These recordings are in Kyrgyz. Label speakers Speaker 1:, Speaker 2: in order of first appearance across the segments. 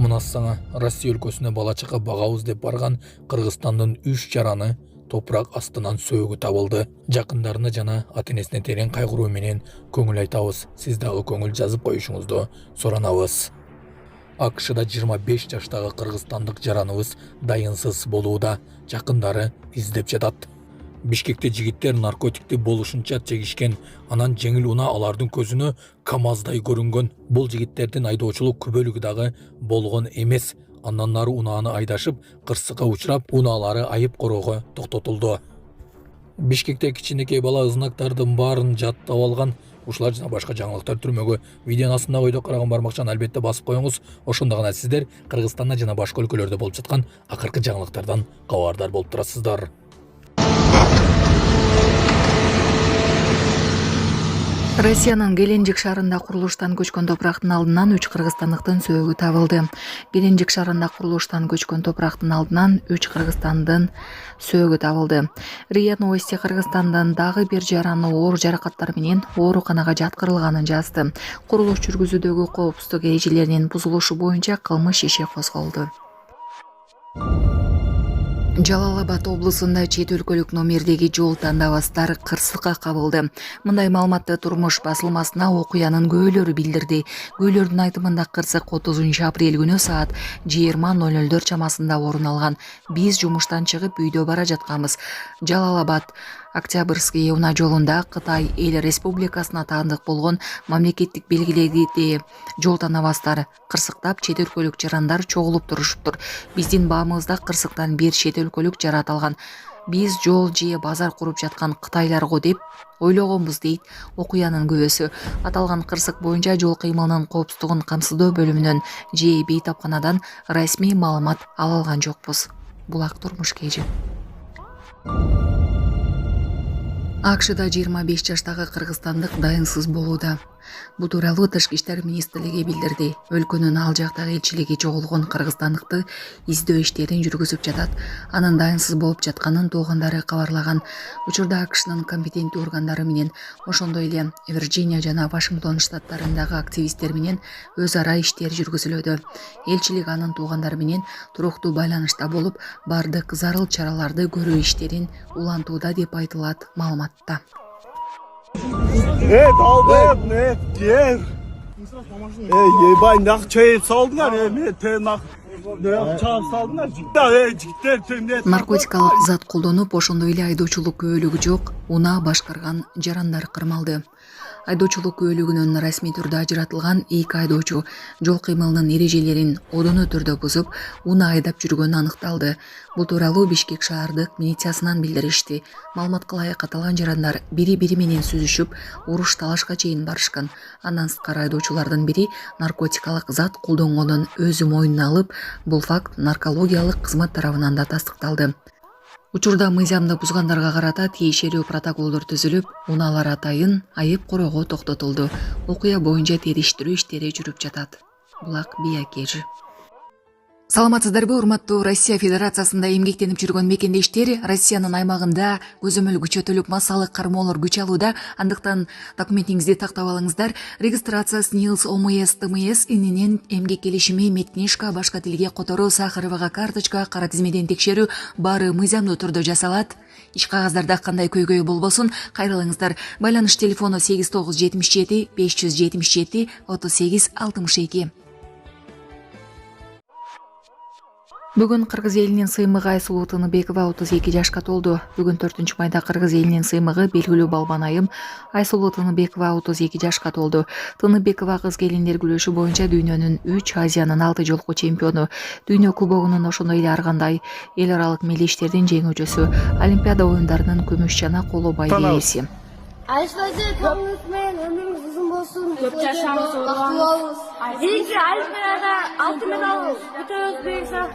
Speaker 1: Мынасаңа Россия өлкөсүнө бала чака багабыз деп барган Кыргызстандын 3 жараны топурак астынан сөөгү табылды. Жакындарына жана ата-энесине терең кайгыруу менен көңүл айтабыз. Сиз дагы көңүл жазып коюшуңузду суранабыз. АКШда 25 жаштагы кыргызстандык жараныбыз дайынсыз болууда. Жакындары издеп жатат. Бишкекте жигиттер наркотикти болушунча чегишкен, анан жеңил унаа алардын көзүнө КамАЗдай көрүнгөн. Бул жигиттердин айдоочулук күбөлүгү дагы болгон эмес. Андан нары унааны айдашып, кырсыкка учурап, унаалары айып короого токтотулду. Бишкекте кичинекей бала ызынактардын баарын жаттап алган. Ушулар жана башка жаңылыктар түрмөгө видеонун астындагы ойдо караган бармакчаны албетте басып коюңуз. Ошондо гана сиздер Кыргызстанда жана башка өлкөлөрдө болуп жаткан акыркы жаңылыктардан кабардар болуп турасыздар.
Speaker 2: Россиянын Геленджик шаарында курулуштан көчкөн топурактын алдынан 3 кыргызстандыктын сөөгү табылды. Геленджик шаарында курулуштан көчкөн топурактын алдынан 3 кыргызстандын сөөгү табылды. РИА Новости Кыргызстандын дагы бир жараны оор жаракаттар менен ооруканага жаткырылганын жазды. Курулуш жүргүзүүдөгү коопсуздук эрежелеринин бузулушу боюнча кылмыш иши козголду. Жалал-Абад облусунда чет өлкөлүк номердеги жол тандабастар кырсыкка кабылды. Мындай маалыматты Турмуш басылмасына окуянын күбөлөрү билдирди. Күбөлөрдүн айтымында кырсык 30 апрель күнү саат 20:00 чамасында орун алган. Биз жумуштан чыгып үйдө бара жатканбыз. Жалал-Абад Октябрьский унаа жолунда Кытай Эл Республикасына таандык болгон мамлекеттик белгилерди жол тандабастар кырсыктап чет өлкөлүк жарандар чогулуп турушуптур. Биздин баамыбызда кырсыктан бир чет өлкөлүк жарат алган. Биз жол же базар куруп жаткан кытайларго деп ойлогонбуз дейт окуянын күбөсү. Аталган кырсык боюнча жол кыймылынын коопсуздугун камсыздоо бөлүмүнөн же бейтапканадан расмий маалымат ала алган жокпуз. Булак Турмуш Кежи. АКШда 25 жаштагы кыргызстандык дайынсыз болууда. Бул тууралуу Тышкы иштер министрлиги билдирди. Өлкөнүн ал жактагы элчилиги жоголгон кыргызстандыкты издөө иштерин жүргүзүп жатат. Анын дайынсыз болуп жатканын туугандары кабарлаган. Учурда АКШнын компетенттүү органдары менен, ошондой эле Вирджиния жана Вашингтон штаттарындагы активисттер менен өз ара иштер жүргүзүлүүдө. Элчилик анын туугандары менен туруктуу байланышта болуп, бардык зарыл чараларды көрүү иштерин улантууда деп айтылат маалыматта.
Speaker 3: Daldım, diğer. Ben nak çayıp saldılar, nak çağıp saldılar.
Speaker 2: Наркотикалык зат колдонуп, ошондой эле айдоочулук күбөлүгү жок, унаа башкарган жарандар кырмалды. Айдоочулук күбөлүгүнөн расмий түрдө ажыратылган 2 айдоочу жол кыймылынын эрежелерин одону түрдө бузуп, унаа айдап жүргөнү аныкталды. Бул тууралуу Бишкек шаардык милициясынан билдиришти. Маалыматка ылайык аталган жарандар бири-бири менен сүзүшүп, уруш талашка чейин барышкан. Андан сырткары айдоочулардын бири наркотикалык зат колдонгонун өзү мойнуна алып, бул факт наркологиялык кызмат тарабынан да тастыкталды. Учурда мыйзамды бузгандарга карата тиешелүү протоколдор түзүлүп, унаалар атайын айып короого токтотулду. Окуя боюнча териштирүү иштери жүрүп жатат. Булак Биякежи. Саламатсыздарбы, урматтуу Россия Федерациясында эмгектенип жүргөн мекендештер, Россиянын аймагында көзөмөл күчөтүлүп массалык кармоолор күч алууда. Андыктан документиңизди тактап алыңыздар. Регистрация СНИЛС ОМС ТМС ининен эмгек келишими, медкнижка, башка тилге которуу, сахаровага карточка, кара тизмеден текшерүү баары мыйзамдуу түрдө жасалат. Иш кагаздарда кандай көйгөй болбосун, кайрылыңыздар. Байланыш телефону 8977 577 3862. Бүгүн Кыргыз элинин сыймыгы Айсулуу Тыныбекова 32 жашка толду. Бүгүн 4 майда Кыргыз элинин сыймыгы белгилүү балбан айым Айсулуу Тыныбекова 32 жашка толду. Тыныбекова кыз келиндер күрөшү боюнча дүйнөнүн 3, Азиянын 6 жолку чемпиону, дүйнө кубогунун ошондой эле ар кандай эл аралык мелдештердин жеңүүчүсү, Олимпиада оюндарынын күмүш жана коло бай ээси.
Speaker 4: Ayşe'de kapınızmayın, ömrünüz uzun olsun. Çok yaşamız olsun. Birinci Olympiada altın medal. Bütün Özbekistan.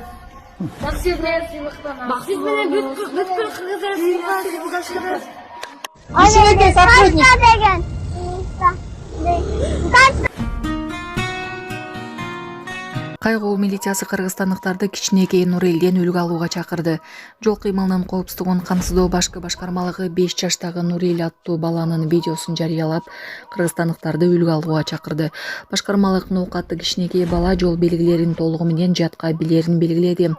Speaker 4: Siz beni bütün Kırgızlar sizi ulaştırır.
Speaker 5: Anne, kaç degen?
Speaker 2: Кайгоо милициясы кыргызстандыктарды кичинекей Нурелден үлгү алууга чакырды. Жол кыймылынын коопсуздугун камсыздоо башкы башкармалыгы 5 жаштагы Нурел аттуу баланын видеосун жарыялап, кыргызстандыктарды үлгү алууга чакырды. Башкармалык ноокатты кичинекей бала жол белгилерин толугу менен жатка билерин белгиледи.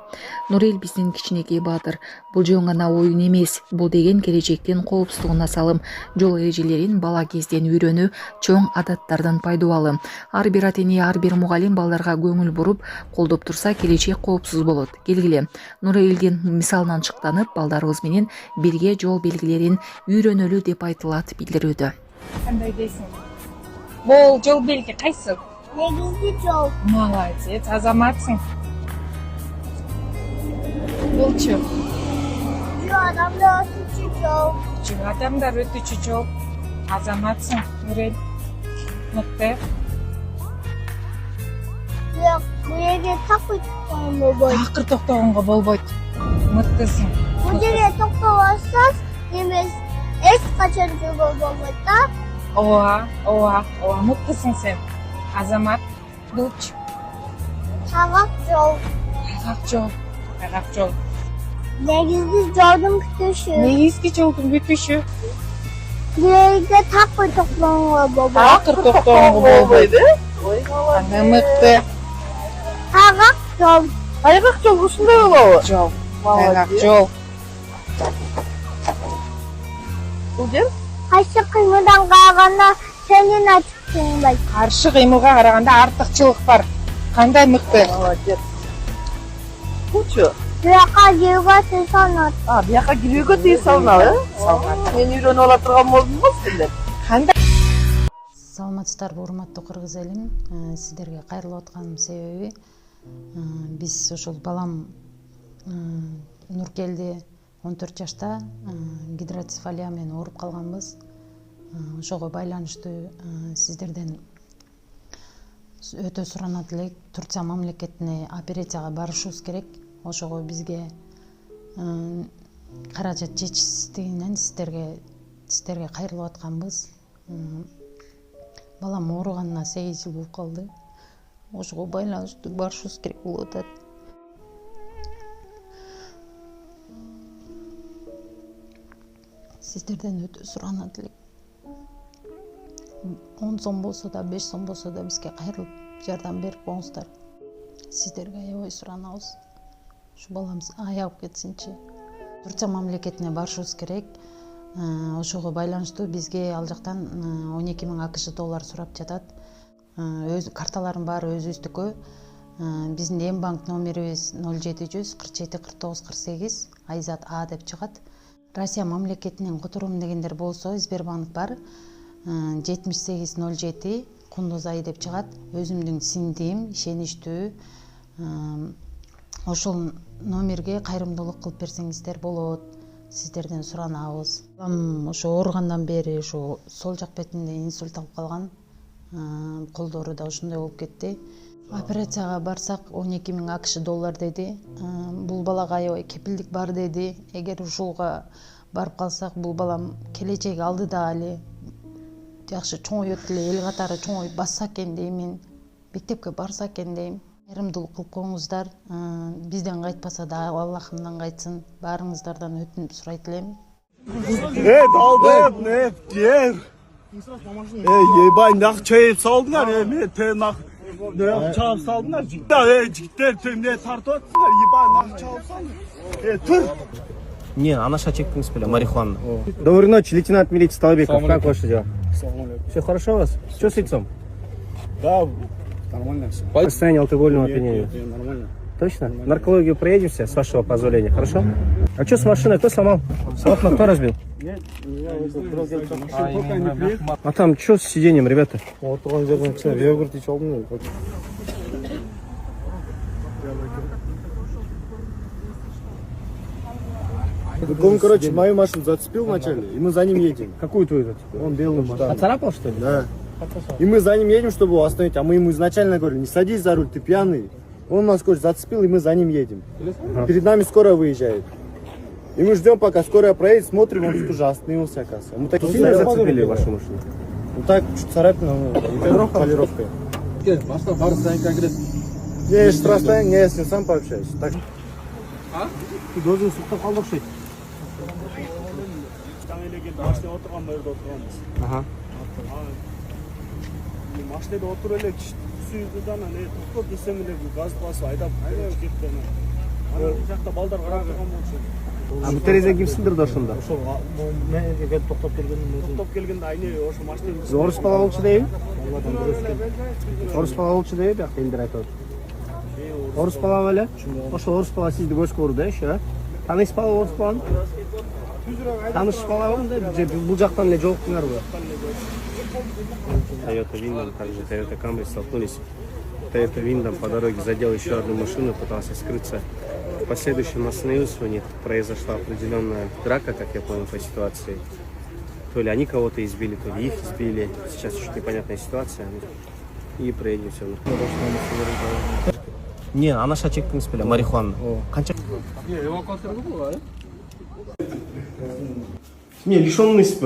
Speaker 2: Нурел биздин кичинекей баатыр. Бул жөн гана оюн эмес, бул деген келечектин коопсуздугуна салым. Жол эрежелерин бала кезден үйрөнүү, чоң адаттардан пайда алуу. Ар бир ата-эне, ар бир мугалим балдарга көңүл буруп, колдоп турса келечек коопсуз болот. Келгиле, Нурелдин мисалынан чыктанып, балдарыбыз менен бирге жол белгилерин үйрөнөлү деп айтылат билдирүүдө.
Speaker 6: Кандай дейсиң? Бул жол белги кайсы?
Speaker 5: Негизги жол.
Speaker 6: Молодец, азаматсың. Булчу?
Speaker 5: Адамдар өтүүчү жол.
Speaker 6: Адамдар өтүүчү жол. Азаматсың, Нурел. Мыкты.
Speaker 5: Бирок бул жерде такыр токтогон болбойт.
Speaker 6: Такыр токтогонго болбойт. Мыктысың.
Speaker 5: Бул жерде токтобосоз, эмес эч качан жүргөнгө болбойт да.
Speaker 6: Ооба, мыктысың сен. Азамат, булчу.
Speaker 5: Тагак жол.
Speaker 6: Тагак жол.
Speaker 5: Негизги жолдун бүтүшү.
Speaker 6: Негизги жолдун бүтүшү.
Speaker 5: Бул жерде такыр токтогонго болбойт.
Speaker 6: Такыр токтогонго болбойт. Кандай мыкты.
Speaker 5: Тагак жол.
Speaker 6: Тайгак жол ушундай болобу? Жол. Тайгак жол. Бул жер
Speaker 5: Кайсы кыймылдан караганда сенин ачык туңбайт.
Speaker 6: каршы кыймылга караганда артыкчылык бар. Кандай мыкты. Молодец.
Speaker 7: Кучу.
Speaker 5: Бияка жүргө тыйым салынат.
Speaker 7: Бияка кирүүгө тыйым салынат, э? Мен үйрөнүп ала турган болдум го силер.
Speaker 6: Кандай?
Speaker 8: Саламатсыздарбы, урматтуу кыргыз элим. Сиздерге кайрылып атканым себеби биз ошол балам Нуркелди 14 жашта гидроцефалия менен ооруп калганбыз. Ошого байланыштуу сиздерден өтө суранат элек. Турция мамлекетине операцияга барышыбыз керек. Ошого бизге каражат жетишсиздигинен сиздерге кайрылып атканбыз. Балам ооруганына 8 жыл болуп калды. Ошого байланыштуу барышыбыз керек болуп атат. Сиздерден өтө суранат элек. 10 сом болсо да, 5 сом болсо да бизге кайрылып жардам берип коңуздар. Сиздерге аябай суранабыз. Ушу баламыз аягып кетсинчи. Турция мамлекетине барышыбыз керек. Ошого байланыштуу бизге ал жактан 12.000 АКШ доллар сурап жатат. Өз карталарым бар, өзүбүздүкү. Биздин эм банк номерибиз 0700 47 49 48 Айзат А деп чыгат. Россия мамлекетинен котором дегендер болсо Сбербанк бар. 7807 Кундузай деп чыгат. Өзүмдүн сиңдим, ишеничтүү. Ошол номерге кайрымдуулук кылып берсеңиздер болот. Сиздерден суранабыз. Ошо ооругандан бери ошо сол жак бетинде инсульт алып калган. Колдору да ушундай болуп кетти. Операцияга барсак 12.000 АКШ доллар деди. Бул балага аябай кепилдик бар деди. Эгер ушулга барып калсак, бул балам келечеги алдыда эле жакшы чоңойот эле, эл катары чоңоюп басса экен деймин. Мектепке барса экен дейм. Кайрымдуулук кылып коңуздар. Бизден кайтпаса да Аллахымдан кайтсын. Баарыңыздардан өтүнүп сурайт элем.
Speaker 3: Daldı ne yer. Yebay nak çayıp saldılar men tenak ne çağıp saldılar. Jigitler ne tartıp attılar. Yebay nak çağıp saldılar. Tur.
Speaker 9: Не, она шачек спили, марихуана.
Speaker 7: Доброй ночи, лейтенант милиции Толбеков. Как ваше дело? Все хорошо у вас? Что с лицом?
Speaker 3: Да, нормально все.
Speaker 7: Состояние алкогольного опьянения.
Speaker 3: Нормально.
Speaker 7: Точно? Наркологию проедемся, с вашего позволения, хорошо? А что с машиной? Кто сломал? Окна кто разбил? А там что с сиденьем, ребята?
Speaker 10: Он, короче, мою машину зацепил вначале, и мы за ним едем.
Speaker 7: Какую твою зацепил?
Speaker 10: Он белую машину.
Speaker 7: Оцарапал, что ли?
Speaker 10: Да. И мы за ним едем, чтобы его остановить. А мы ему изначально говорили, не садись за руль, ты пьяный. Он нас, короче, зацепил, и мы за ним едем. Перед нами скорая выезжает. И мы ждем, пока скорая проедет, смотрим, он тут уже остановился, оказывается. Мы так
Speaker 7: Сильно зацепили вашу машину?
Speaker 10: Ну так, чуть царапина, полировкой. Я с расстояния, я с ним сам пообщаюсь. Так.
Speaker 7: Gözün sıkta kaldı okşaydı.
Speaker 3: Машина отырған жерде отырғанбыз.
Speaker 7: Aha.
Speaker 3: Машинада отыр эле түсүндү да анан токтоп десем эле газ басып айдап кетти. Анан бул жакта балдар карап турган болчу.
Speaker 7: Bu terezen kimsindir de aslında?
Speaker 3: Ошол токтоп келгенде айне ошо машина
Speaker 7: Orus bala olçu değil. Orus bala olçu değil, bak eldir aytıyor. Orus bala böyle. Oşo Orus bala sizdi göz korudu şu. Tanış bala Orus bala. Tanış bala var da bu jaktan ne жолуктуңар bu? Toyota Windom, также Toyota Camry столкнулись. Toyota Windom по дороге задел еще одну машину, пытался скрыться. В последующем остановился у них, произошла определенная драка, как я понял по ситуации. То ли они кого-то избили, то ли их избили. Сейчас чуть непонятная ситуация. И проедем все.
Speaker 9: Не, анаша чектіңіз біле, марихуана. Қанша?
Speaker 7: Не, лишенный СП.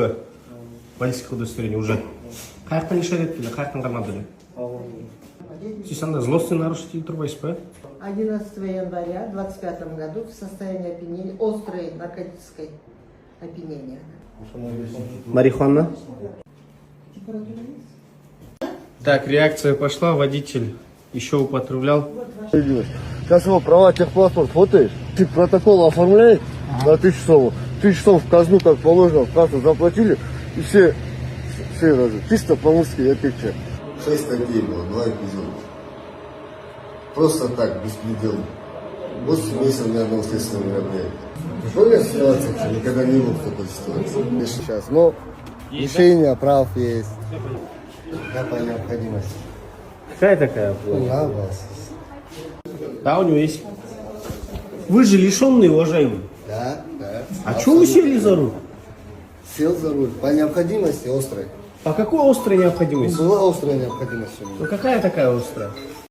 Speaker 7: Водительского удостоверения уже. Қаяқтан лишать етпілі, қаяқтан қармадылы. Сіз анда злостный нарушитель тұрбай СП?
Speaker 6: 11 января 2025 году в состоянии опьянения, острой наркотической опьянения.
Speaker 7: Марихуана. Так, реакция пошла, водитель еще употреблял.
Speaker 10: Сейчас его права, техпаспорт фотоешь, ты протокол оформляешь на 1000 часов. 1000 часов в казну, как положено, в кассу заплатили, и все разы. Чисто по-мужски, я пикчер.
Speaker 11: 6 статей было, 2 эпизода. Просто так, беспредел. 8 месяцев ни одного следственного мероприятия. Такая ситуация, что никогда не был в такой ситуации.
Speaker 10: Сейчас, но лишение прав есть.
Speaker 11: Я по необходимости.
Speaker 7: Какая такая?
Speaker 11: Я вас.
Speaker 7: Да, у него есть. Вы же лишенный, уважаемый.
Speaker 11: Да, да.
Speaker 7: А что вы сели за руль?
Speaker 11: Сел за руль. По необходимости острой.
Speaker 7: По какой острой необходимости?
Speaker 11: Была острая необходимость.
Speaker 7: Ну какая такая острая?